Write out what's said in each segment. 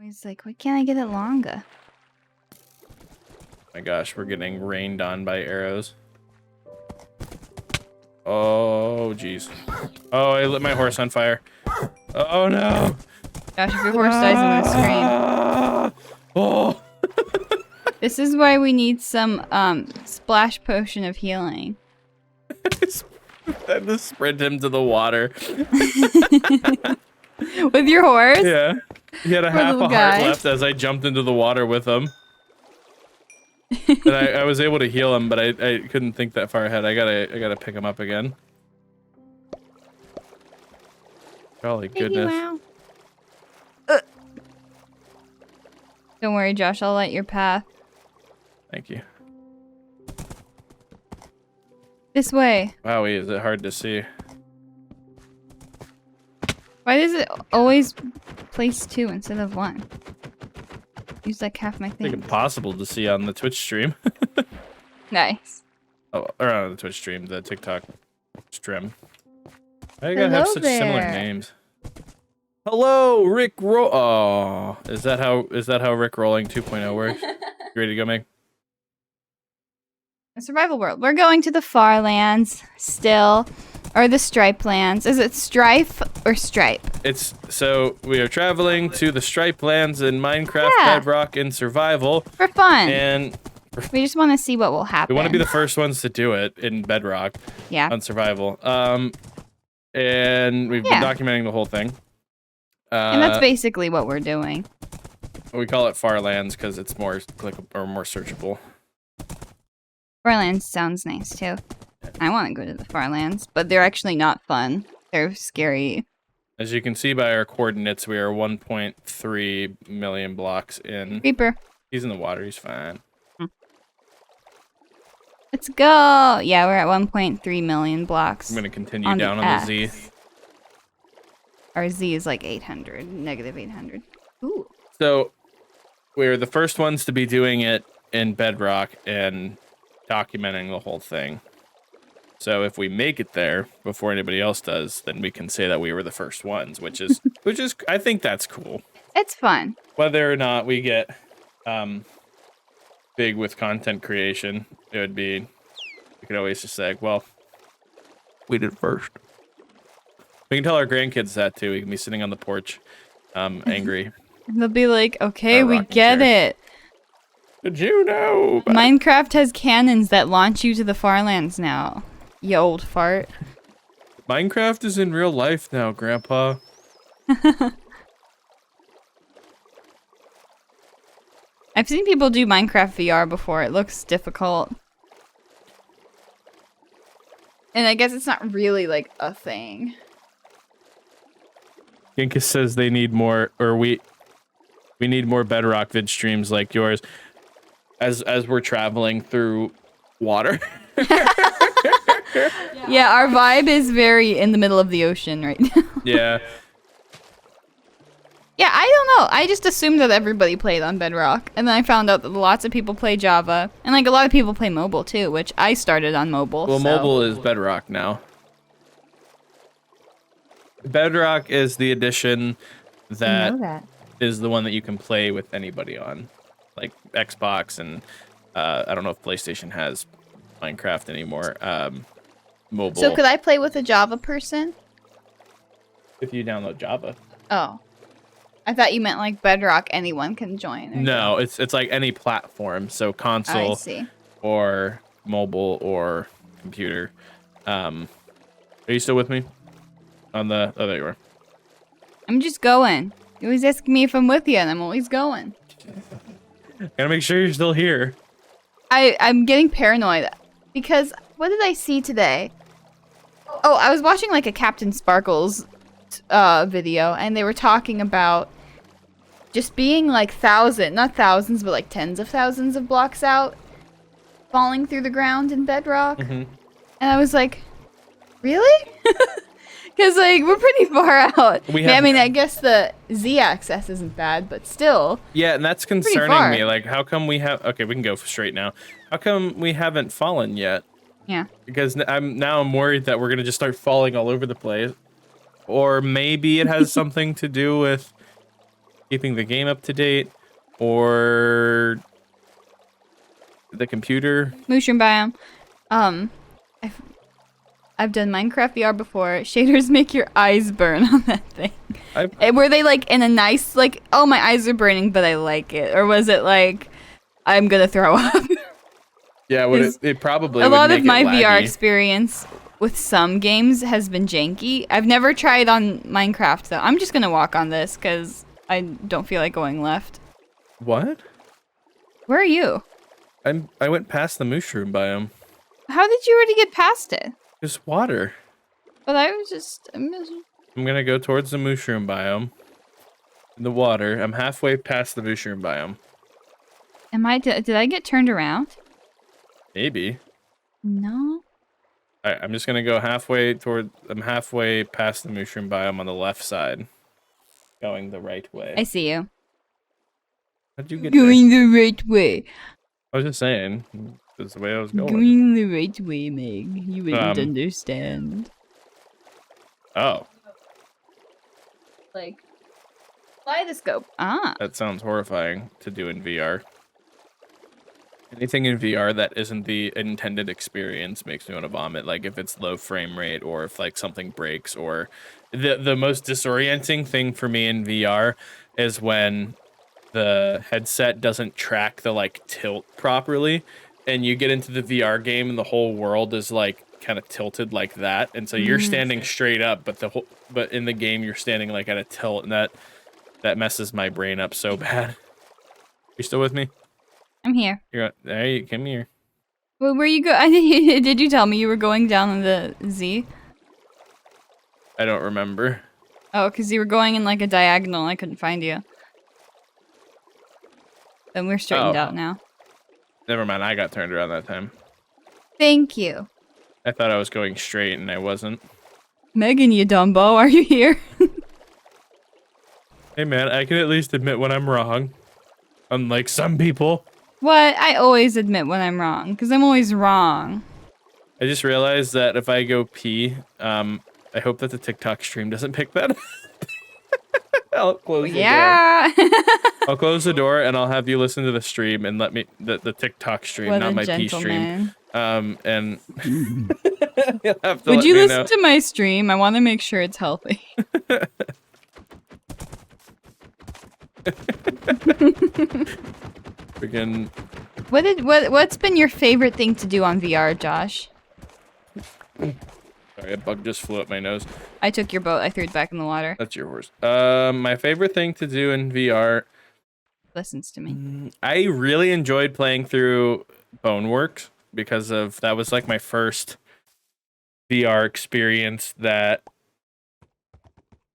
He's like, why can't I get it longer? My gosh, we're getting rained on by arrows. Oh, jeez. Oh, I lit my horse on fire. Oh, no. Gosh, if your horse dies, I'm gonna scream. Oh. This is why we need some splash potion of healing. I just sprint him to the water. With your horse? Yeah. He had a half a heart guy. left as I jumped into the water with him. And I was able to heal him, but I couldn't think that far ahead. I gotta pick him up again. Golly goodness. Wow. Don't worry, Josh. I'll light your path. Thank you. This way. Wowie, is it hard to see? Why does it always place 2 instead of 1? Use like half my I think thing. impossible to see on the Twitch stream. Nice. Oh, or on the Twitch stream, the TikTok stream. I gotta have such similar names. Hello, Rick Oh, is that how Rick Rolling 2.0 works? You ready to go, Meg? A survival world. We're going to the far lands still. Or the stripe lands. Is it strife or stripe? It's so we are traveling to the stripe lands in Minecraft, Bedrock, and survival. For fun. And we just want to see what will happen. we want to be the first ones to do it in Bedrock. Yeah. On survival. And we've been documenting the whole thing. And that's basically what we're doing. We call it far lands because it's more clickable or more searchable. Farlands sounds nice too. I want to go to the Farlands, but they're actually not fun. They're scary. As you can see by our coordinates, we are 1.3 million blocks in. Creeper. He's in the water. He's fine. Let's go. Yeah, we're at 1.3 million blocks. I'm going to continue down on the Z. Our Z is like 800, negative 800. Ooh. So we're the first ones to be doing it in Bedrock and documenting the whole thing. So if we make it there before anybody else does, then we can say that we were the first ones, which is I think that's cool. It's fun. Whether or not we get big with content creation, it would be, we could always just say, well, we did first. We can tell our grandkids that too. We can be sitting on the porch, angry. They'll be like, okay, we get it. Did you know? Minecraft has cannons that launch you to the Farlands now. You old fart. Minecraft is in real life now, Grandpa. I've seen people do Minecraft VR before. It looks difficult. And I guess it's not really like a thing. Ginkus says they need more, or we need more Bedrock vid streams like yours as we're traveling through water. Yeah, our vibe is very in the middle of the ocean right now. Yeah. Yeah, I don't know. I just assumed that everybody played on Bedrock. And then I found out that lots of people play Java. And like a lot of people play mobile too, which I started on mobile. Well, so. mobile is Bedrock now. Bedrock is the edition that is the one that you can play with anybody on. Like Xbox and I don't know if PlayStation has Minecraft anymore. Mobile. So could I play with a Java person? If you download Java. Oh. I thought you meant like Bedrock anyone can join. No, it's like any platform. So console or mobile or computer. Are you still with me? On the oh, there you are. I'm just going. You always ask me if I'm with you and I'm always going. Gotta make sure you're still here. I'm getting paranoid because what did I see today? Oh, I was watching like a Captain Sparkles video and they were talking about just being like not thousands, but like tens of thousands of blocks out, falling through the ground in Bedrock. And I was like, really? Because like we're pretty far out. I mean, I guess the Z-axis isn't bad, but still. Yeah, and that's concerning me. Like, how come we have? Okay, we can go straight now. How come we haven't fallen yet? Yeah. Because I'm worried that we're gonna just start falling all over the place, or maybe it has something to do with keeping the game up to date, or the computer. Mushroom biome. I've done Minecraft VR before. Shaders make your eyes burn on that thing. Were they like in a nice like, oh my eyes are burning, but I like it, or was it like I'm gonna throw up? Yeah, it probably a would lot make of my it VR laggy. experience with some games has been janky. I've never tried on Minecraft though. I'm just gonna walk on this because I don't feel like going left. What? Where are you? I went past the mushroom biome. How did you already get past it? There's water. But I was just. I'm gonna go towards the mushroom biome. In the water. I'm halfway past the mushroom biome. Did I get turned around? Maybe. No. I'm just gonna go I'm halfway past the mushroom biome on the left side. Going the right way. I see you. How'd you get Going the right way. I was just saying. That's the way I was going. Going the right way, Meg. You wouldn't understand. Oh. Like, kaleidoscope. Ah. That sounds horrifying to do in VR. Anything in VR that isn't the intended experience makes me want to vomit. Like if it's low frame rate, or if like something breaks, or the most disorienting thing for me in VR is when the headset doesn't track the like tilt properly, and you get into the VR game and the whole world is like kind of tilted like that, and so you're standing straight up, but in the game you're standing like at a tilt, and that messes my brain up so bad. You still with me? I'm here. Hey, come here. Well, where you go? Did you tell me you were going down on the Z? I don't remember. Oh, because you were going in like a diagonal. I couldn't find you. Then we're straightened out now. Never mind. I got turned around that time. Thank you. I thought I was going straight, and I wasn't. Megan, you Dumbo, are you here? Hey, man, I can at least admit when I'm wrong. Unlike some people. What? I always admit when I'm wrong, because I'm always wrong. I just realized that if I go pee, I hope that the TikTok stream doesn't pick that up. I'll close the door. I'll close the door, and I'll have you listen to the stream and let me the TikTok stream, What not a my pee stream. gentleman. And you'll have to Would let you me listen know. to my stream? I want to make sure it's healthy. Freaking. What's been your favorite thing to do on VR, Josh? Sorry, a bug just flew up my nose. I took your boat. I threw it back in the water. That's your horse. My favorite thing to do in VR. Listens to me. I really enjoyed playing through Boneworks because that was like my first VR experience that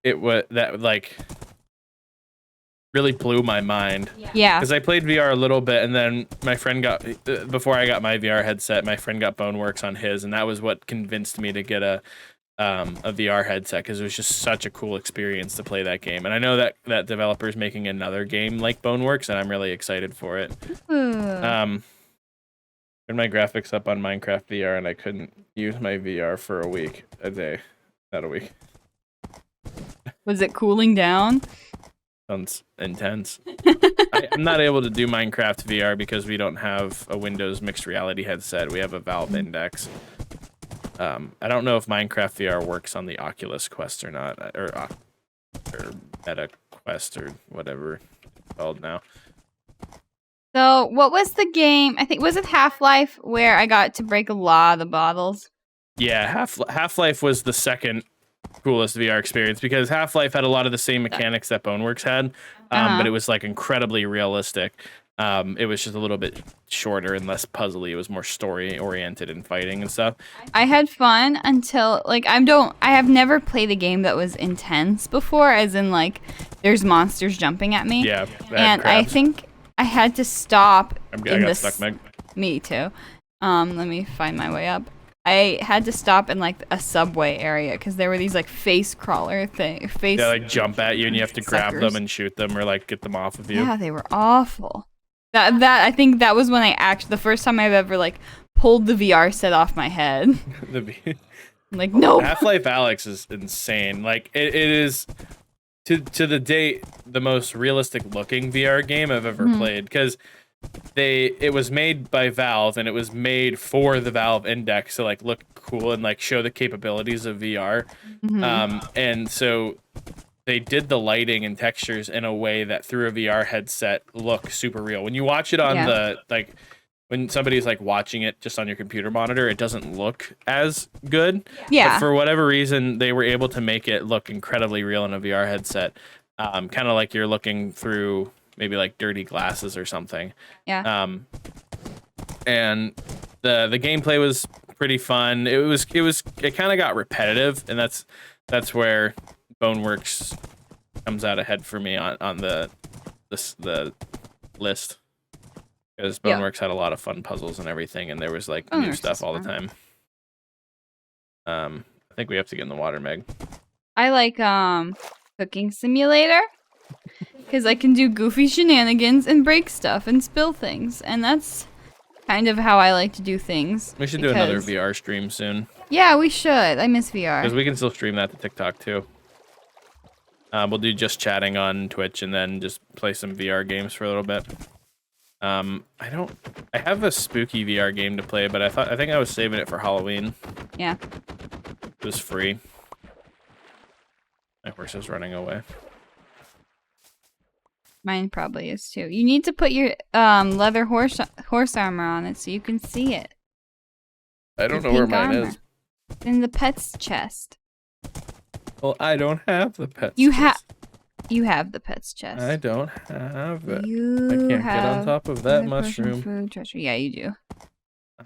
like really blew my mind. Yeah. Because I played VR a little bit, and then my friend before I got my VR headset, my friend got Boneworks on his, and that was what convinced me to get a VR headset, because it was just such a cool experience to play that game. And I know that developer's making another game like Boneworks, and I'm really excited for it. Turned my graphics up on Minecraft VR, and I couldn't use my VR for a day, not a week. Was it cooling down? Sounds intense. I'm not able to do Minecraft VR because we don't have a Windows mixed reality headset. We have a Valve Index. I don't know if Minecraft VR works on the Oculus Quest or not, or Meta Quest or whatever it's called now. So, what was the game? I think, was it Half-Life where I got to break a lot of the bottles? Yeah, Half-Life was the second coolest VR experience, because Half-Life had a lot of the same mechanics that Boneworks had, but it was like incredibly realistic. It was just a little bit shorter and less puzzly. It was more story oriented and fighting and stuff. I had fun until like I have never played a game that was intense before, as in like there's monsters jumping at me. Yeah, and I think I had to stop. I got stuck, Meg. Me too. Let me find my way up. I had to stop in like a subway area because there were these like face crawler things. They like jump at you and you have to grab them and shoot them or like get them off of you. Yeah, they were awful. That I think that was when the first time I've ever like pulled the VR set off my head. Like no. Half-Life Alyx is insane. Like it is to the date, the most realistic looking VR game I've ever played, because it was made by Valve and it was made for the Valve Index to like look cool and like show the capabilities of VR. And so they did the lighting and textures in a way that through a VR headset look super real. When you watch it on the like when somebody's like watching it just on your computer monitor, it doesn't look as good. Yeah. But for whatever reason, they were able to make it look incredibly real in a VR headset. Kind of like you're looking through maybe like dirty glasses or something. Yeah. And the gameplay was pretty fun. It kind of got repetitive, and that's where Boneworks comes out ahead for me on the list. Because Boneworks had a lot of fun puzzles and everything, and there was like new stuff all the time. I think we have to get in the water, Meg. I like Cooking Simulator because I can do goofy shenanigans and break stuff and spill things, and that's kind of how I like to do things. We should do another VR stream soon. Yeah, we should. I miss VR. Because we can still stream that to TikTok too. We'll do just chatting on Twitch and then just play some VR games for a little bit. I have a spooky VR game to play, but I think I was saving it for Halloween. Yeah. It was free. My horse is running away. Mine probably is too. You need to put your leather horse armor on it so you can see it. I don't know where mine is. In the pet's chest. Well, I don't have the pet's You chest. You have the pet's chest. I don't have it. You I can't have get on top of that another portion of mushroom. Food treasure. Yeah, you do.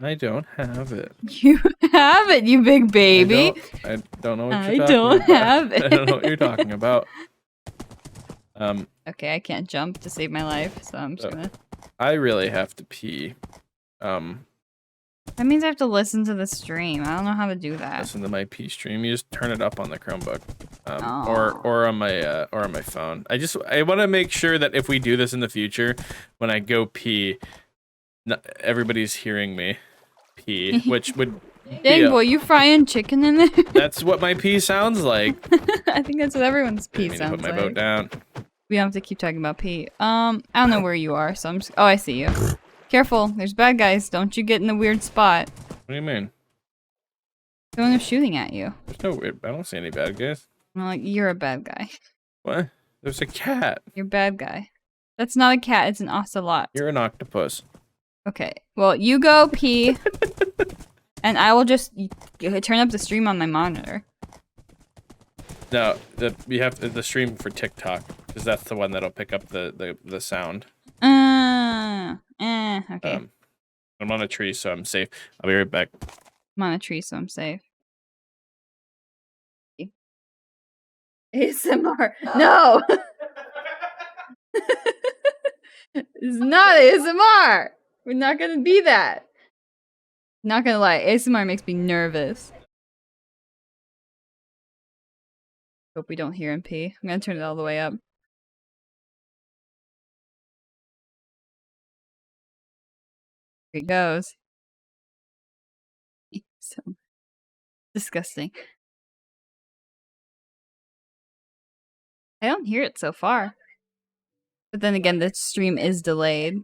I don't have it. You have it, you big baby. I don't know what I you're talking don't about. have it. I don't know what you're talking about. Okay, I can't jump to save my life, so I'm just gonna. I really have to pee. That means I have to listen to the stream. I don't know how to do that. Listen to my pee stream. You just turn it up on the Chromebook, or on my phone. I want to make sure that if we do this in the future, when I go pee, everybody's hearing me pee, which would. Dang boy, you frying chicken in there? That's what my pee sounds like. I think that's what everyone's pee sounds put my like. boat down. We don't have to keep talking about pee. I don't know where you are, so I'm just. Oh, I see you. Careful, there's bad guys. Don't you get in a weird spot. What do you mean? Someone is shooting at you. There's no weird. I don't see any bad guys. Well, like, you're a bad guy. What? There's a cat. You're a bad guy. That's not a cat. It's an ocelot. You're an octopus. Okay. Well, you go pee, and I will just turn up the stream on my monitor. No, you have the stream for TikTok because that's the one that'll pick up the sound. Okay. I'm on a tree, so I'm safe. I'll be right back. I'm on a tree, so I'm safe. ASMR. No! It's not ASMR! We're not gonna be that. Not gonna lie, ASMR makes me nervous. Hope we don't hear him pee. I'm gonna turn it all the way up. Here he goes. So disgusting. I don't hear it so far. But then again, the stream is delayed.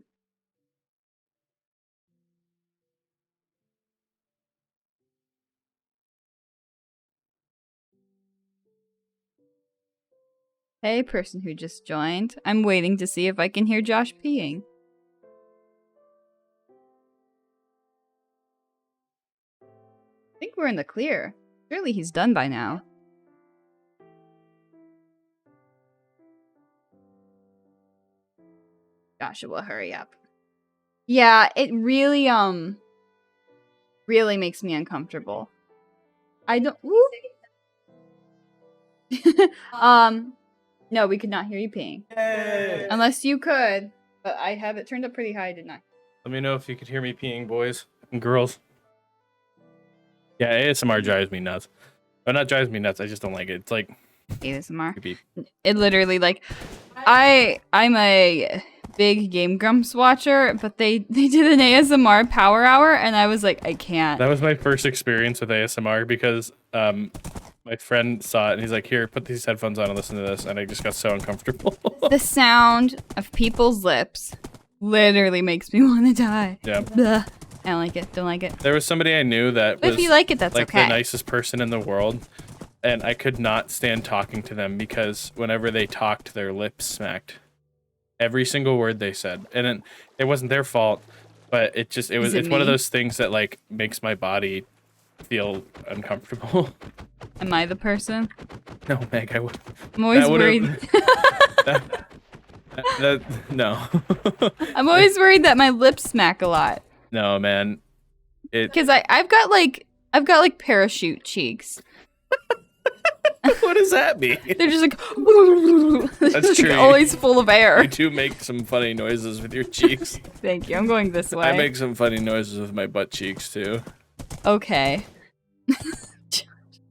Hey, person who just joined. I'm waiting to see if I can hear Josh peeing. I think we're in the clear. Surely he's done by now. Joshua, hurry up. Yeah, it really, really makes me uncomfortable. I don't... No, we could not hear you peeing. Yay. Unless you could. But I have it turned up pretty high, didn't I? Let me know if you could hear me peeing, boys and girls. Yeah, ASMR drives me nuts. But not drives me nuts, I just don't like it. It's like... ASMR. Creepy. It literally, like... I'm a big Game Grumps watcher, but they did an ASMR power hour, and I was like, I can't. That was my first experience with ASMR because My friend saw it and he's like, "Here, put these headphones on and listen to this." And I just got so uncomfortable. The sound of people's lips literally makes me want to die. Yeah. Blah. I don't like it. Don't like it. There was somebody I knew that But was if you like it, that's like okay. the nicest person in the world, and I could not stand talking to them because whenever they talked, their lips smacked. Every single word they said, and it wasn't their fault, but it's one of those things that like makes my body feel uncomfortable. Am I the person? No, Meg, I would. I'm always worried. No. I'm always worried that my lips smack a lot. No, man. Because I've got like parachute cheeks. What does that mean? They're just like That's true. Always full of air. You do make some funny noises with your cheeks. Thank you. I'm going this way. I make some funny noises with my butt cheeks too. Okay.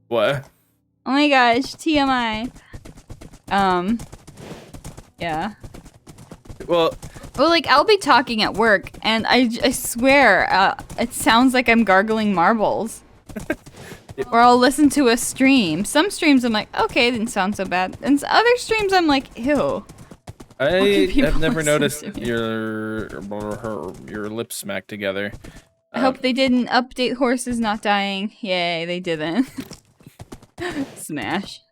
What? Oh my gosh, TMI. Yeah. Well, like I'll be talking at work, and I swear, it sounds like I'm gargling marbles. Or I'll listen to a stream. Some streams I'm like, okay, it didn't sound so bad. And other streams I'm like, ew. I have never noticed your lips smack together. I hope they didn't update horses not dying. Yay, they didn't. Smash.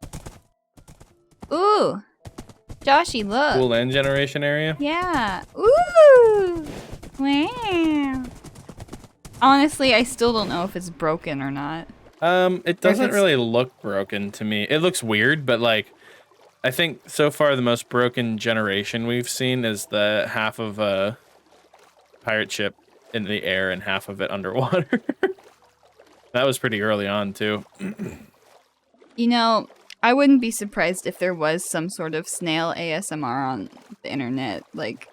Ooh. Joshy, look. Cool land generation area? Yeah. Ooh. Wow. Honestly, I still don't know if it's broken or not. It doesn't really look broken to me. It looks weird, but like, I think so far the most broken generation we've seen is the half of a pirate ship in the air and half of it underwater. That was pretty early on too. You know, I wouldn't be surprised if there was some sort of snail ASMR on the internet, like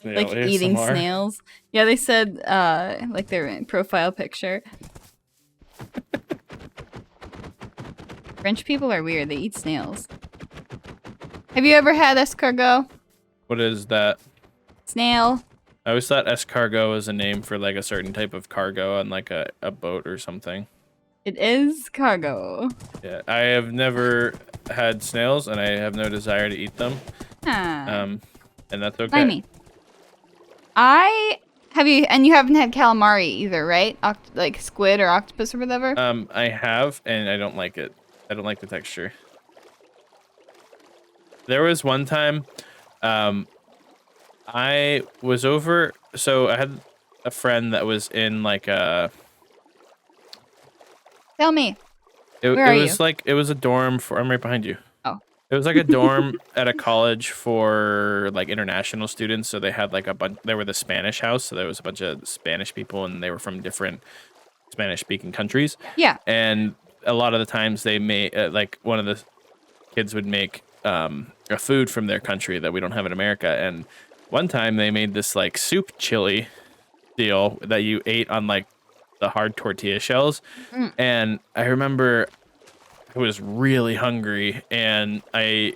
like ASMR. Eating snails. Yeah, they said like their profile picture. French people are weird. They eat snails. Have you ever had escargot? What is that? Snail. I always thought escargot was a name for like a certain type of cargo on like a boat or something. It is cargo. Yeah, I have never had snails and I have no desire to eat them. Huh. And that's okay. Slimy. And you haven't had calamari either, right? Like squid or octopus or whatever? I have, and I don't like it. I don't like the texture. There was one time, I was over, so I had a friend that was in like a... Tell me. It Where are was you? like, it was a dorm for, I'm right behind you. Oh. It was like a dorm at a college for like international students. So they had like a bunch, they were the Spanish house. So there was a bunch of Spanish people and they were from different Spanish speaking countries. Yeah. And a lot of the times they made, like one of the kids would make a food from their country that we don't have in America. And one time they made this like soup chili deal that you ate on like the hard tortilla shells. And I remember I was really hungry and I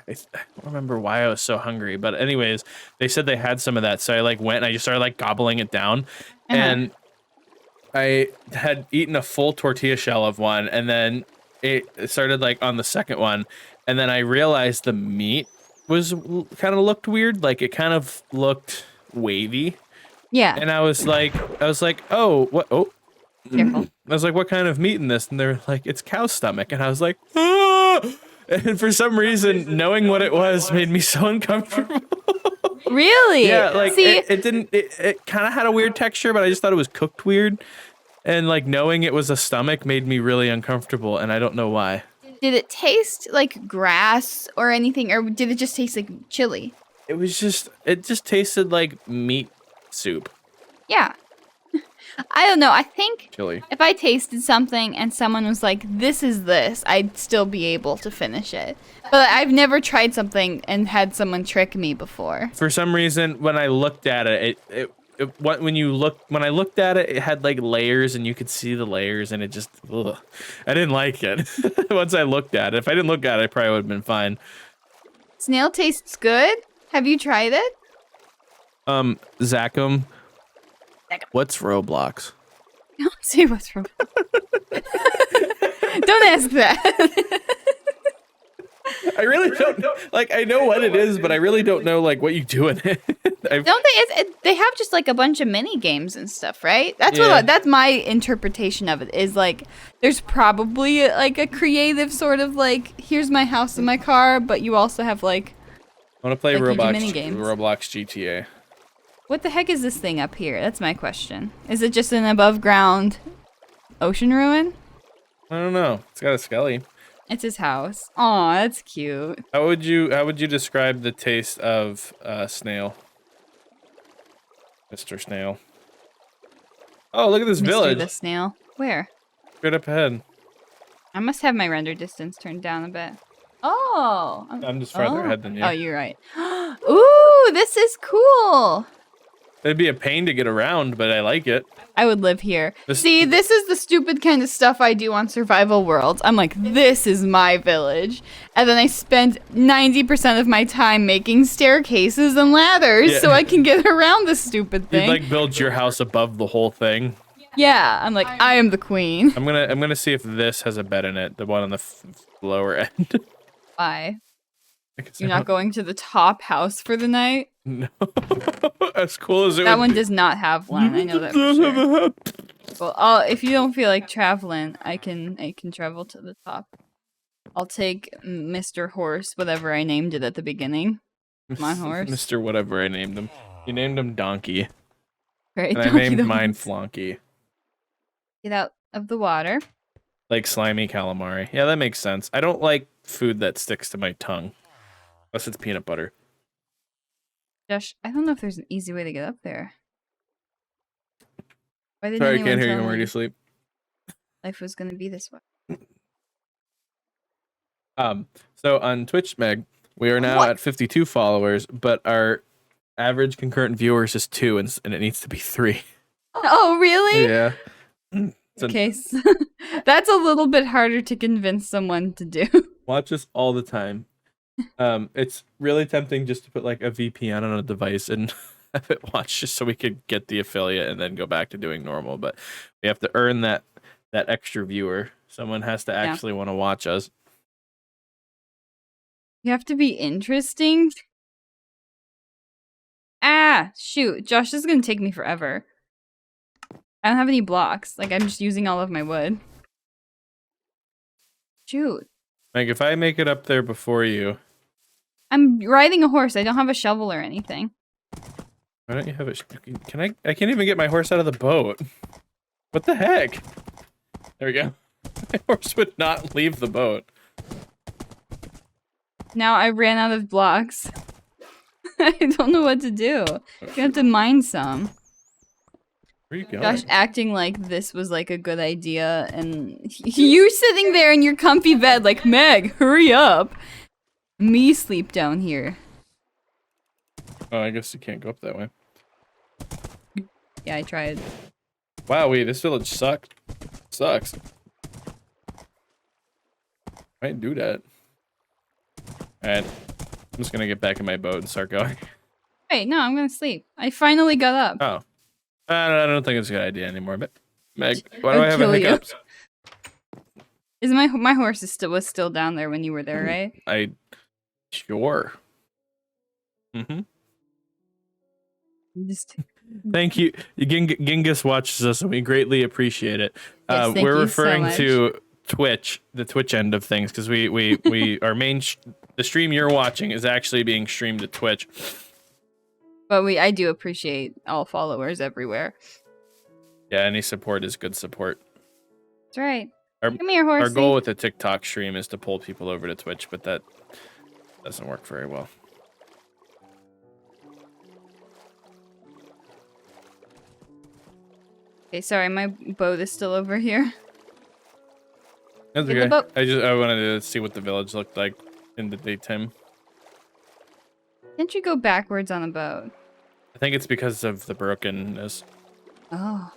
don't remember why I was so hungry, but anyways, they said they had some of that. So I like went and I just started like gobbling it down. And I had eaten a full tortilla shell of one and then it started like on the second one. And then I realized the meat was kind of looked weird. Like it kind of looked wavy. Yeah. And I was like, oh, what? Oh, Careful. I was like, what kind of meat in this? And they're like, it's cow stomach. And I was like, ah! And for some reason, knowing what it was made me so uncomfortable. Really? Yeah, like See, it kind of had a weird texture, but I just thought it was cooked weird. And like knowing it was a stomach made me really uncomfortable. And I don't know why. did it taste like grass or anything, or did it just taste like chili? It just tasted like meat soup. Yeah. I don't know. I think Chili. if I tasted something and someone was like, this is this, I'd still be able to finish it. But I've never tried something and had someone trick me before. For some reason, when I looked at it, when I looked at it, it had like layers and you could see the layers and it just, ugh. I didn't like it. Once I looked at it. If I didn't look at it, I probably would have been fine. Snail tastes good? Have you tried it? Zachem. What's Roblox? Don't say what's wrong. Don't ask that. I really don't like. I know what it is, but I really don't know like what you do in it. Don't they? They have just like a bunch of mini games and stuff, right? That's Yeah. that's my interpretation of it. Is like there's probably like a creative sort of like here's my house and my car, but you also have like. I want to play Like you do Roblox minigames. GTA. What the heck is this thing up here? That's my question. Is it just an above ground ocean ruin? I don't know. It's got a skelly. It's his house. Aw, that's cute. How would you describe the taste of snail, Mr. Snail? Oh, look at this Mr. village. the snail. Where? Straight up ahead. I must have my render distance turned down a bit. Oh. I'm just farther ahead than you. Oh, you're right. Ooh, this is cool. It'd be a pain to get around, but I like it. I would live here. See, this is the stupid kind of stuff I do on survival worlds. I'm like, this is my village. And then I spend 90% of my time making staircases and ladders so I can get around this stupid thing. You'd like build your house above the whole thing. Yeah, I'm like, I am the queen. I'm gonna see if this has a bed in it, the one on the lower end. Why? Because You're not going to the top house for the night? No. As cool as it That would one be. does not have one. I know that for sure. Well, if you don't feel like traveling, I can travel to the top. I'll take Mr. Horse, whatever I named it at the beginning. My horse. Mr. Whatever I named him. You named him Donkey. Right, And I named mine Flonky. Get out of the water. Like slimy calamari. Yeah, that makes sense. I don't like food that sticks to my tongue. Unless it's peanut butter. Josh, I don't know if there's an easy way to get up there. Why didn't Sorry, I anyone can't hear you. tell I'm already me asleep. life was gonna be this way? So on Twitch, Meg, we are now at 52 followers, but our average concurrent viewers is 2, and it needs to be 3. Oh, really? Yeah. Okay, so that's a little bit harder to convince someone to do. Watch us all the time. It's really tempting just to put like a VPN on a device and have it watch just so we could get the affiliate and then go back to doing normal. But we have to earn that extra viewer. Someone has to actually want to watch us. You have to be interesting. Ah, shoot. Josh, this is gonna take me forever. I don't have any blocks. Like, I'm just using all of my wood. Shoot. Like if I make it up there before you. I'm riding a horse. I don't have a shovel or anything. Why don't you have it? Can I can't even get my horse out of the boat. What the heck? There we go. My horse would not leave the boat. Now I ran out of blocks. I don't know what to do. You have to mine some. Where are you going? Josh acting like this was like a good idea, and you're sitting there in your comfy bed like, Meg, hurry up. Me sleep down here. Oh, I guess you can't go up that way. Yeah, I tried. Wow, this village sucks. I didn't do that. Alright. I'm just gonna get back in my boat and start going. Wait, no, I'm gonna sleep. I finally got up. Oh. I don't think it's a good idea anymore, but Meg, why do I have kill a you. hiccups? Is my horse was still down there when you were there, right? Sure. Mm-hmm. Just Thank you. Genghis watches us, and we greatly appreciate it. Yes, thank we're you so referring much. to Twitch, the Twitch end of things, because our main the stream you're watching is actually being streamed to Twitch. But I do appreciate all followers everywhere. Yeah, any support is good support. That's right. Our, Come here, horsey. Our goal with the TikTok stream is to pull people over to Twitch, but that doesn't work very well. Okay, sorry, my boat is still over here. That's Get the okay. boat. I wanted to see what the village looked like in the daytime. Can't you go backwards on a boat? I think it's because of the brokenness. Oh.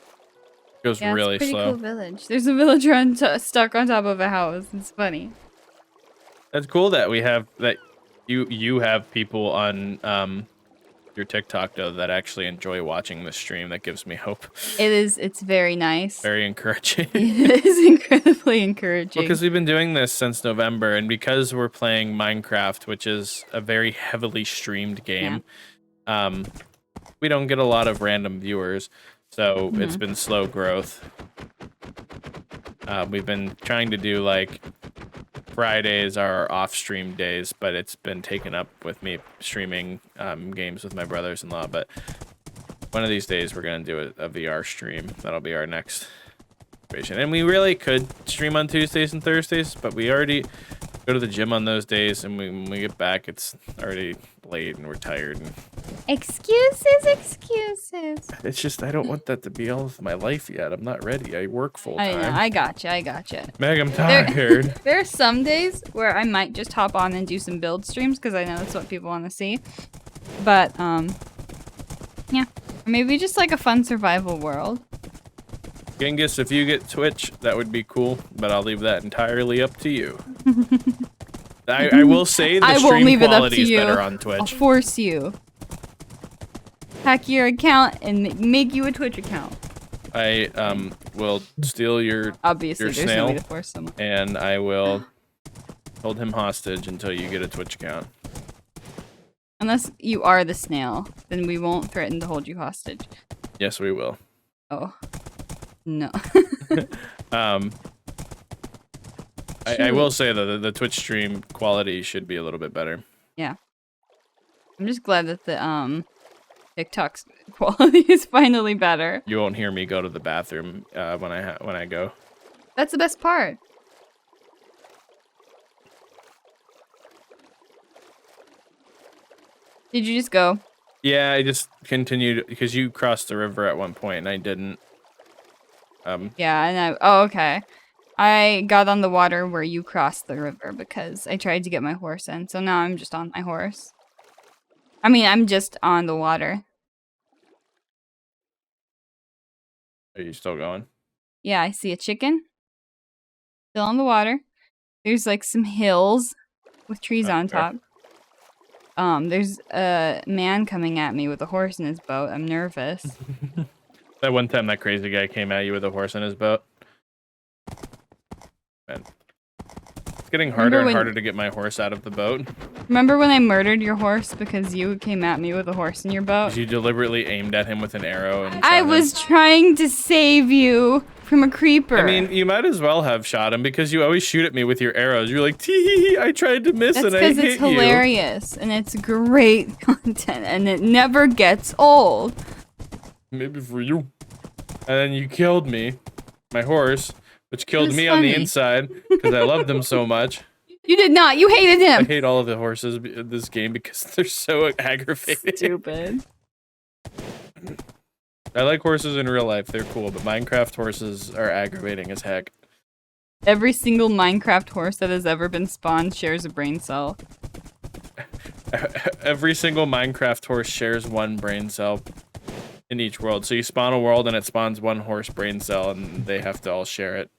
It goes Yeah, really it's a pretty slow. cool village. There's a villager stuck on top of a house. It's funny. That's cool that we have that you have people on your TikTok though that actually enjoy watching the stream. That gives me hope. It's very nice. Very encouraging. It is incredibly encouraging. Because we've been doing this since November, and because we're playing Minecraft, which is a very heavily streamed game, we don't get a lot of random viewers, so it's been slow growth. We've been trying to do like Fridays are off-stream days, but it's been taken up with me streaming games with my brothers-in-law. But one of these days, we're gonna do a VR stream. That'll be our next situation. And we really could stream on Tuesdays and Thursdays, but we already go to the gym on those days, and when we get back, it's already late and we're tired. And excuses. it's just I don't want that to be all of my life yet. I'm not ready. I work full time. I know. I gotcha. Meg, I'm tired. There are some days where I might just hop on and do some build streams because I know that's what people want to see. But yeah, maybe just like a fun survival world. Genghis, if you get Twitch, that would be cool, but I'll leave that entirely up to you. I will say the stream quality is better on Twitch. I'll force you. Hack your account and make you a Twitch account. I will steal your Obviously, your there's snail, no way to force someone. and I will hold him hostage until you get a Twitch account. Unless you are the snail, then we won't threaten to hold you hostage. Yes, we will. Oh. No. I will say that the Twitch stream quality should be a little bit better. Yeah. I'm just glad that the TikTok's quality is finally better. You won't hear me go to the bathroom when I go. That's the best part. Did you just go? Yeah, I just continued because you crossed the river at one point and I didn't. Yeah, and okay. I got on the water where you crossed the river because I tried to get my horse in. So now I'm just on my horse. I mean, I'm just on the water. Are you still going? Yeah, I see a chicken. Still on the water. There's like some hills with trees on top. There's a man coming at me with a horse in his boat. I'm nervous. That one time that crazy guy came at you with a horse in his boat. Man. It's getting harder and harder to get my horse out of the boat. Remember when I murdered your horse because you came at me with a horse in your boat? You deliberately aimed at him with an arrow and I was trying to save you from a creeper. I mean, you might as well have shot him because you always shoot at me with your arrows. You're like, tee, I tried to miss and I hit you. That's because it's hilarious and it's great content and it never gets old. Maybe for you. And then you killed me, my horse, which killed me on the inside because I loved him so much. You did not. You hated him. I hate all of the horses in this game because they're so aggravating. Stupid. I like horses in real life. They're cool, but Minecraft horses are aggravating as heck. Every single Minecraft horse that has ever been spawned shares a brain cell. Every single Minecraft horse shares one brain cell in each world. So you spawn a world and it spawns one horse brain cell and they have to all share it.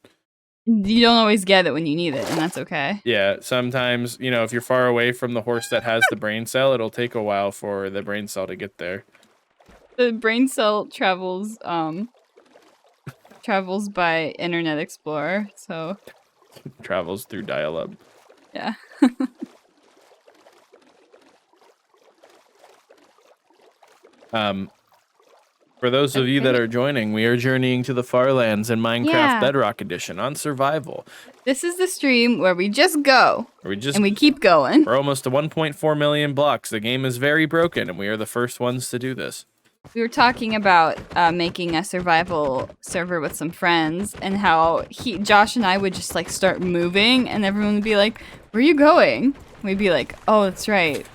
You don't always get it when you need it, and that's okay. Yeah, sometimes, you know, if you're far away from the horse that has the brain cell, it'll take a while for the brain cell to get there. The brain cell travels by Internet Explorer, so travels through dial-up. Yeah. For those of you that are joining, we are journeying to the far lands in Minecraft Bedrock Edition on survival. This is the stream where we just go. And we keep going. We're almost to 1.4 million blocks. The game is very broken, and we are the first ones to do this. We were talking about making a survival server with some friends, and how Josh and I would just like start moving, and everyone would be like, "Where are you going?" We'd be like, "Oh, that's right.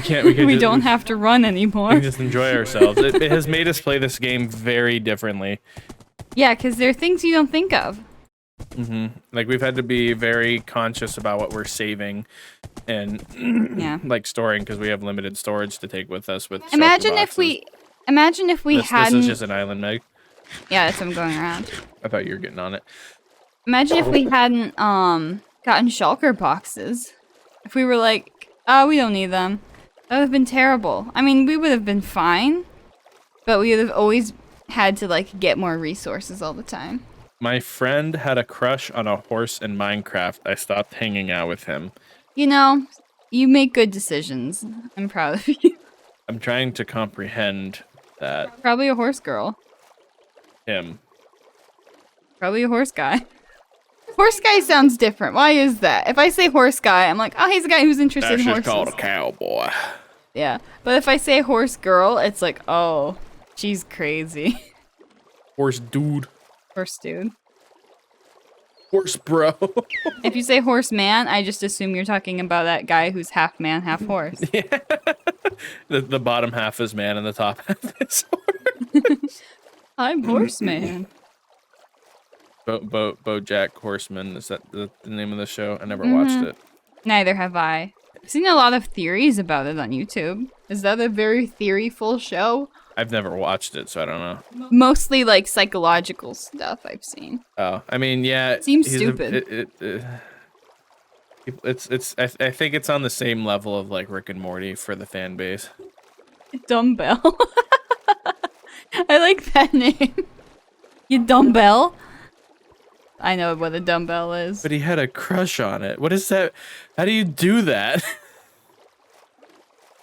We don't have to run anymore. We can just enjoy ourselves." It has made us play this game very differently. Yeah, because there are things you don't think of. Like we've had to be very conscious about what we're saving and like storing because we have limited storage to take with us. With imagine if we hadn't. This is just an island, Meg. Yeah, that's what I'm going around. I thought you were getting on it. Imagine if we hadn't gotten shulker boxes. If we were like, oh, we don't need them. That would have been terrible. I mean, we would have been fine, but we would have always had to, like, get more resources all the time. My friend had a crush on a horse in Minecraft. I stopped hanging out with him. You know, you make good decisions. I'm proud of you. I'm trying to comprehend that. Probably a horse girl. Him. Probably a horse guy. Horse guy sounds different. Why is that? If I say horse guy, I'm like, oh, he's a guy who's interested in That's horses. just called a cowboy. Yeah, but if I say horse girl, it's like, oh, she's crazy. Horse dude. Horse dude. Horse bro. If you say horse man, I just assume you're talking about that guy who's half man, half horse. Yeah. The bottom half is man and the top half is horse. I'm horse man. BoJack Horseman, is that the name of the show? I never watched it. Neither have I. I've seen a lot of theories about it on YouTube. Is that a very theory-full show? I've never watched it, so I don't know. Mostly like psychological stuff I've seen. Oh, I mean, yeah. Seems stupid. I think it's on the same level of like Rick and Morty for the fan base. Dumbbell. I like that name. You dumbbell? I know what a dumbbell is. But he had a crush on it. What is that? How do you do that?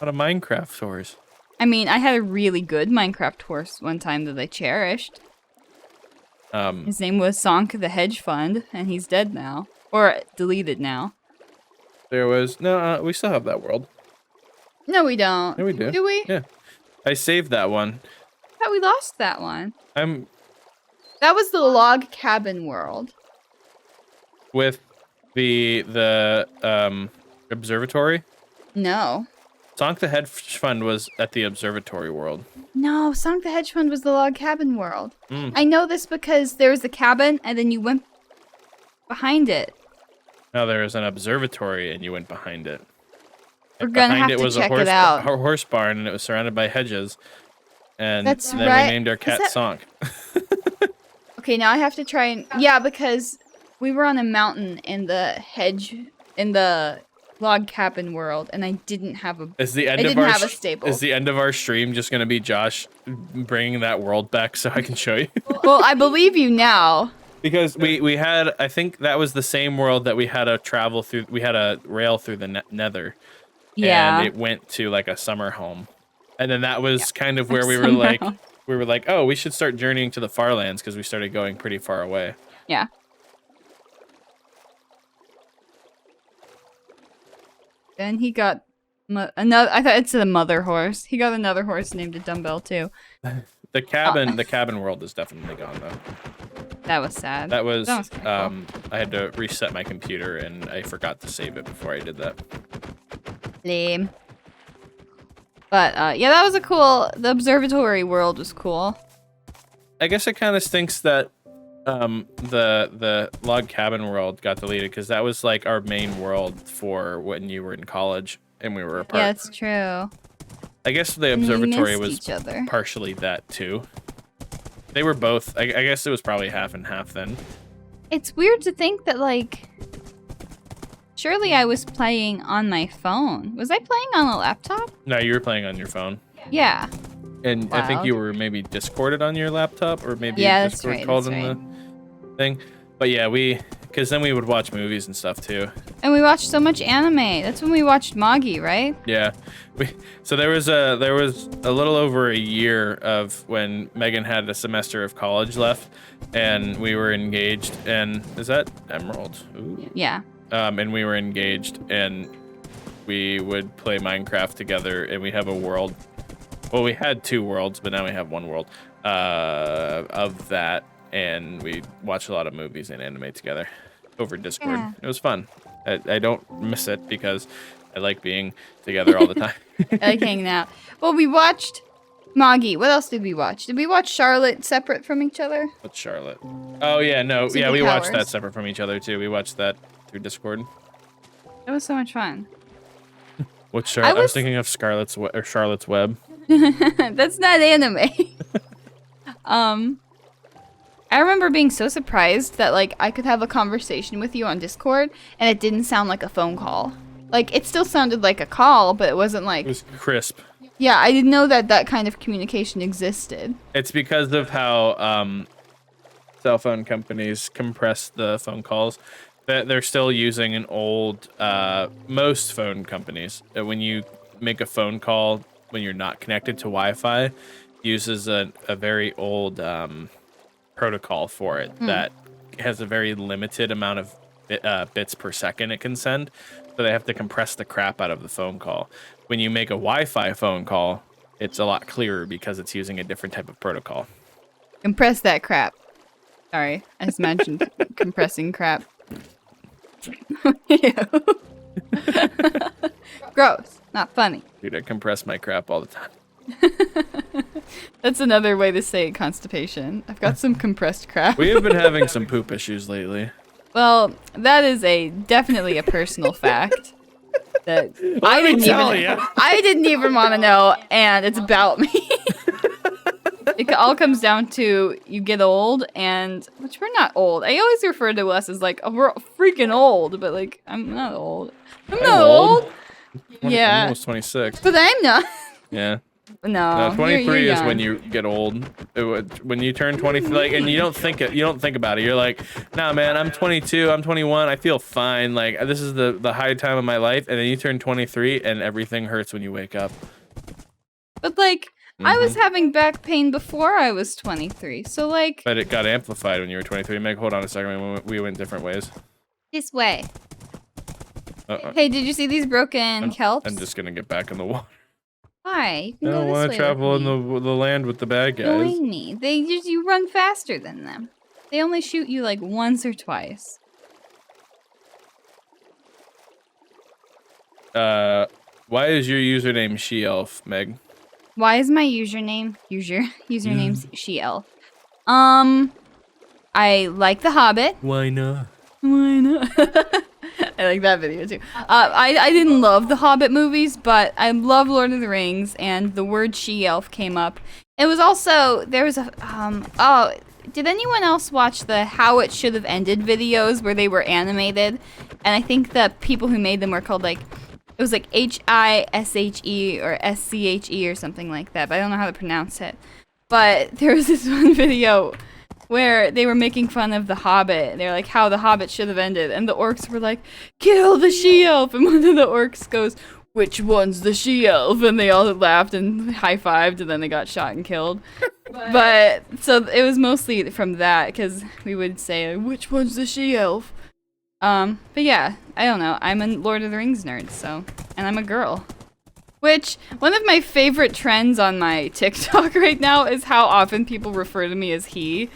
On a Minecraft horse. I mean, I had a really good Minecraft horse one time that I cherished. His name was Sonk the Hedge Fund, and he's dead now. Or deleted now. There was... No, we still have that world. No, we don't. Yeah, we do. Do we? Yeah. I saved that one. I thought we lost that one. That was the log cabin world. With the observatory? No. Sonk the Hedge Fund was at the observatory world. No, Sonk the Hedge Fund was the log cabin world. Mm. I know this because there was a cabin and then you went behind it. No, there was an observatory and you went behind it. We're gonna have to check it out. A horse barn, and it was surrounded by hedges. And That's then right. we named our cat Sonk. Okay, now I have to try and... Yeah, because we were on a mountain in the log cabin world, and I didn't have a... Is the end of our stream just gonna be Josh bringing that world back so I can show you? Well, I believe you now. Because we had, I think that was the same world that we had a travel through. We had a rail through the nether. Yeah. And it went to like a summer home, and then that was kind of where we were like, oh, we should start journeying to the far lands because we started going pretty far away. Yeah. Then he got another. I thought it's a mother horse. He got another horse named a Dumbbell too. The cabin world is definitely gone though. That was sad. That was cool. I had to reset my computer and I forgot to save it before I did that. Lame. But yeah, that was the observatory world was cool. I guess it kind of stinks that the log cabin world got deleted because that was like our main world for when you were in college and we were apart. Yeah, it's true. I guess the observatory was partially that too. They were both. I guess it was probably half and half then. It's weird to think that, like, surely I was playing on my phone. Was I playing on a laptop? No, you were playing on your phone. Yeah. And I think you were maybe Discorded on your laptop, or maybe Discord right, called in the thing. But yeah, because then we would watch movies and stuff too. And we watched so much anime. That's when we watched Magi, right? Yeah. So there was a little over a year of when Megan had a semester of college left, and we were engaged. And is that Emerald? Ooh. Yeah. And we were engaged, and we would play Minecraft together, and we have a world. Well, we had two worlds, but now we have one world of that, and we watch a lot of movies and anime together over Discord. Yeah. It was fun. I don't miss it because I like being together all the time. I like hanging out. Well, we watched Magi. What else did we watch? Did we watch Charlotte separate from each other? What's Charlotte? Oh, yeah, no. City Yeah, we Powers. watched that separate from each other, too. We watched that through Discord. It was so much fun. What's Charlotte? I was thinking of Charlotte's Web. That's not anime. I remember being so surprised that, like, I could have a conversation with you on Discord and it didn't sound like a phone call. Like, it still sounded like a call, but it wasn't like... It was crisp. Yeah, I didn't know that that kind of communication existed. It's because of how cell phone companies compress the phone calls. They're still using an old, most phone companies, when you make a phone call when you're not connected to Wi-Fi, uses a very old protocol for it that has a very limited amount of bits per second it can send. So they have to compress the crap out of the phone call. When you make a Wi-Fi phone call, it's a lot clearer because it's using a different type of protocol. Compress that crap. Sorry, I just mentioned compressing crap. Gross. Not funny. Dude, I compress my crap all the time. That's another way to say constipation. I've got some compressed crap. We have been having some poop issues lately. Well, that is definitely a personal fact that I didn't even want to know, and it's about me. It all comes down to you get old, and which we're not old. I always refer to us as like, oh, we're freaking old, but like I'm not old. I'm not old. Yeah, I'm almost 26. But I'm not. Yeah. No, 23 you're is when young. you get old. When you turn 20, like, and you don't think about it. You're like, nah, man, I'm 22, I'm 21, I feel fine. Like, this is the high time of my life. And then you turn 23, and everything hurts when you wake up. But like, I was having back pain before I was 23, so like. But it got amplified when you were 23. Meg, hold on a second. We went different ways. This way. Hey, did you see these broken kelps? I'm just gonna get back in the water. Why? I don't want to travel in the land with the bad guys. Join me. You run faster than them. They only shoot you like once or twice. Why is your username She-Elf, Meg? Why is my username's She-Elf? I like The Hobbit. Why not? Why not? I like that video too. I didn't love the Hobbit movies, but I love Lord of the Rings, and the word she-elf came up. It was also, there was a, did anyone else watch the How It Should Have Ended videos where they were animated? And I think the people who made them were called like, it was like H-I-S-H-E or S-C-H-E or something like that, but I don't know how to pronounce it. But there was this one video where they were making fun of the Hobbit. They're like, how the Hobbit should have ended. And the orcs were like, kill the she-elf. And one of the orcs goes, which one's the she-elf? And they all laughed and high-fived, and then they got shot and killed. But, so it was mostly from that, because we would say, which one's the she-elf? But yeah, I don't know. I'm a Lord of the Rings nerd, so, and I'm a girl. Which, one of my favorite trends on my TikTok right now is how often people refer to me as he.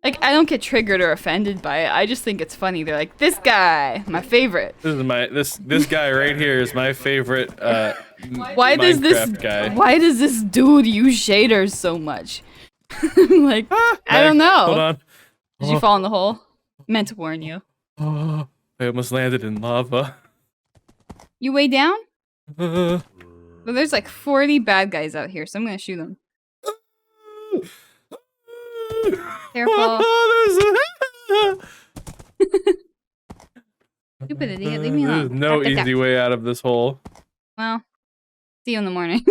Like, I don't get triggered or offended by it. I just think it's funny. They're like, this guy, my favorite. This guy right here is my favorite why does this dude use shaders so much? I'm like, I don't know. Hold on. Did you fall in the hole? Meant to warn you. Oh, I almost landed in lava. You way down? Well, there's like 40 bad guys out here, so I'm gonna shoot them. Careful. Stupid idiot, leave me alone. There's no easy way out of this hole. Well, see you in the morning.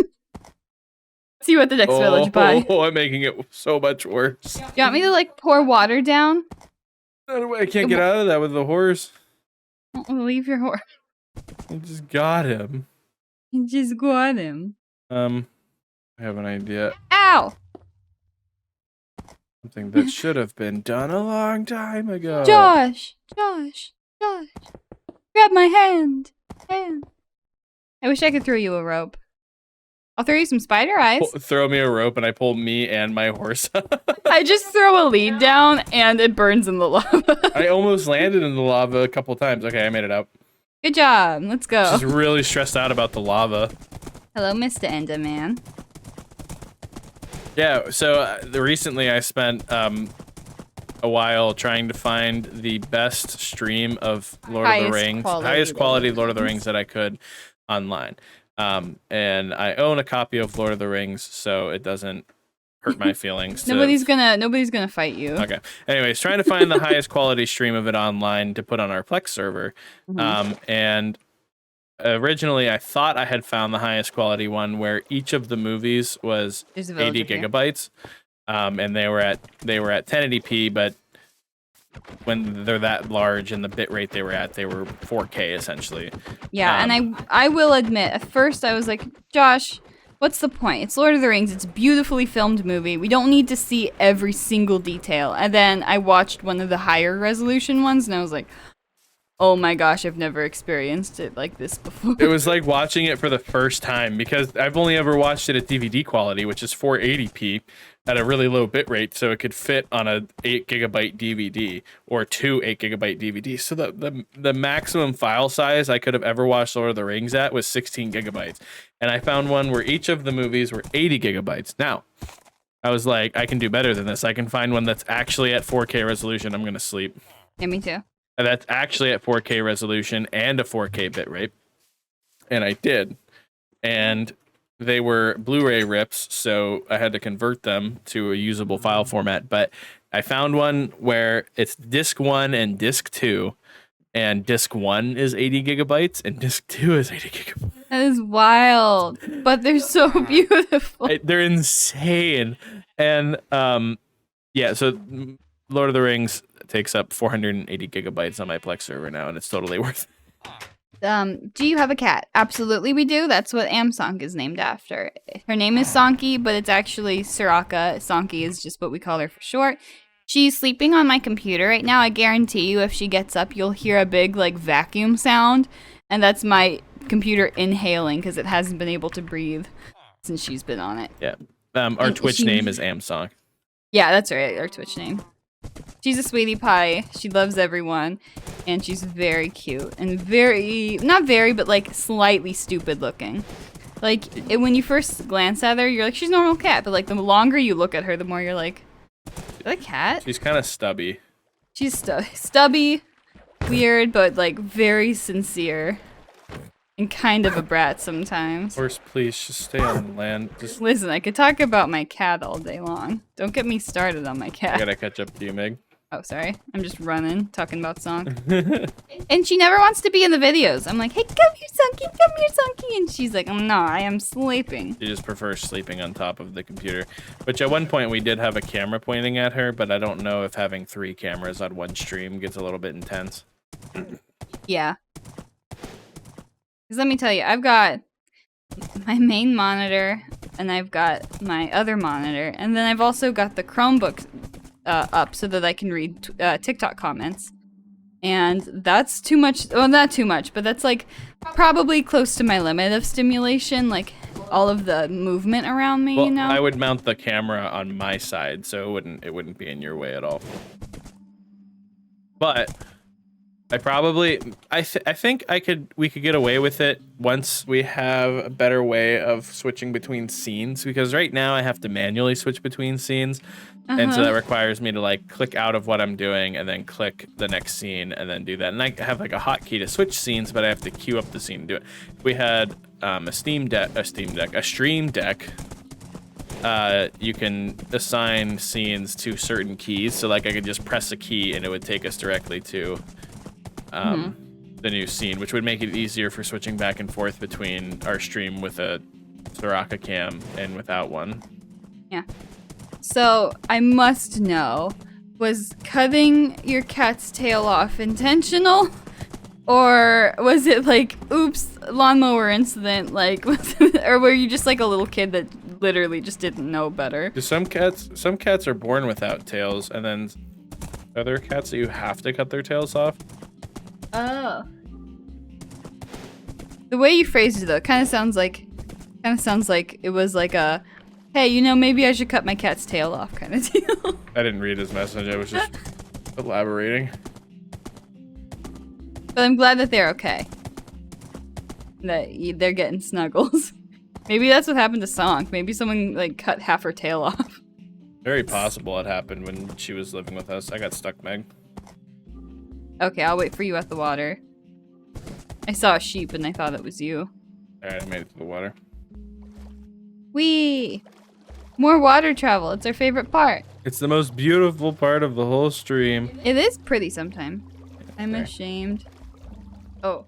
See you at the next village, bye. Oh, I'm making it so much worse. Do you want me to like pour water down? I can't get out of that with the horse. Well, leave your horse. I just got him. You just got him. I have an idea. Ow! Something that should have been done a long time ago. Josh! Grab my hand! I wish I could throw you a rope. I'll throw you some spider eyes. Throw me a rope and I pull me and my horse. I just throw a lead down and it burns in the lava. I almost landed in the lava a couple times. Okay, I made it out. Good job. Let's go. Just really stressed out about the lava. Hello, Mr. Enderman. Yeah, so recently I spent a while trying to find the best stream of Lord of the Rings, highest quality Lord of the Rings that I could online. And I own a copy of Lord of the Rings, so it doesn't hurt my feelings. Nobody's gonna fight you. Okay. Anyways, trying to find the highest quality stream of it online to put on our Plex server. And originally I thought I had found the highest quality one where each of the movies was There's a 80 villager here. gigabytes, and they were at 1080p, but when they're that large and the bit rate they were 4K essentially. Yeah, and I will admit, at first I was like, Josh, what's the point? It's Lord of the Rings. It's a beautifully filmed movie. We don't need to see every single detail. And then I watched one of the higher resolution ones, and I was like, oh my gosh, I've never experienced it like this before. It was like watching it for the first time because I've only ever watched it at DVD quality, which is 480p at a really low bit rate, so it could fit on a 8 gigabyte DVD or 2 8 gigabyte DVDs. So the maximum file size I could have ever watched Lord of the Rings at was 16 gigabytes. And I found one where each of the movies were 80 gigabytes. Now, I was like, I can do better than this. I can find one that's actually at 4K resolution. I'm going to sleep. Yeah, me too. And that's actually at 4K resolution and a 4K bitrate. And I did. And they were Blu-ray rips, so I had to convert them to a usable file format. But I found one where it's disc 1 and disc 2. And disc 1 is 80 gigabytes and disc 2 is 80 gigabytes. That is wild, but they're so beautiful. They're insane. And yeah, so Lord of the Rings takes up 480 gigabytes on my Plex server now, and it's totally worth it. Do you have a cat? Absolutely we do. That's what Amsonk is named after. Her name is Sonky, but it's actually Soraka. Sonky is just what we call her for short. She's sleeping on my computer right now. I guarantee you if she gets up, you'll hear a big like vacuum sound, and that's my computer inhaling because it hasn't been able to breathe since she's been on it. Yeah. Our Twitch name is Amsonk. Yeah, that's right, our Twitch name. She's a sweetie pie. She loves everyone, and she's very cute and not very, but like slightly stupid looking. Like when you first glance at her, you're like, she's a normal cat, but like the longer you look at her, the more you're like, is that a cat? She's kind of stubby. She's stubby, weird, but like very sincere. And kind of a brat sometimes. Horse, please, just stay on land. Just Listen, I could talk about my cat all day long. Don't get me started on my I cat. gotta catch up to you, Meg. Oh, sorry. I'm just running, talking about song. And she never wants to be in the videos. I'm like, hey, come here, Sonky, come here, Sonky. And she's like, no, I am sleeping. She just prefers sleeping on top of the computer. Which at one point we did have a camera pointing at her, but I don't know if having 3 cameras on one stream gets a little bit intense. Yeah. Because let me tell you, I've got my main monitor, and I've got my other monitor, and then I've also got the Chromebook up so that I can read TikTok comments. And that's too much. Well, not too much, but that's like probably close to my limit of stimulation, like all of the movement around me, Well, you know? I would mount the camera on my side, so it wouldn't be in your way at all. But I think we could get away with it once we have a better way of switching between scenes, because right now I have to manually switch between scenes, and so that requires me to like click out of what I'm doing and then click the next scene and then do that. And I have like a hotkey to switch scenes, but I have to queue up the scene to do it. If we had a Stream Deck, you can assign scenes to certain keys. So like I could just press a key and it would take us directly to the new scene, which would make it easier for switching back and forth between our stream with a Soraka cam and without one. Yeah. So, I must know, was cutting your cat's tail off intentional? Or was it like, oops, lawnmower incident, like, or were you just like a little kid that literally just didn't know better? Some cats are born without tails, and then are there cats that you have to cut their tails off? Oh. The way you phrased it though, kind of sounds like it was like a, hey, you know, maybe I should cut my cat's tail off kind of deal. I didn't read his message. I was just elaborating. But I'm glad that they're okay. That they're getting snuggles. Maybe that's what happened to Sonk. Maybe someone like cut half her tail off. Very possible it happened when she was living with us. I got stuck, Meg. Okay, I'll wait for you at the water. I saw a sheep and I thought it was you. Alright, I made it to the water. Whee! More water travel. It's our favorite part. It's the most beautiful part of the whole stream. It is pretty sometimes. I'm There. ashamed. Oh.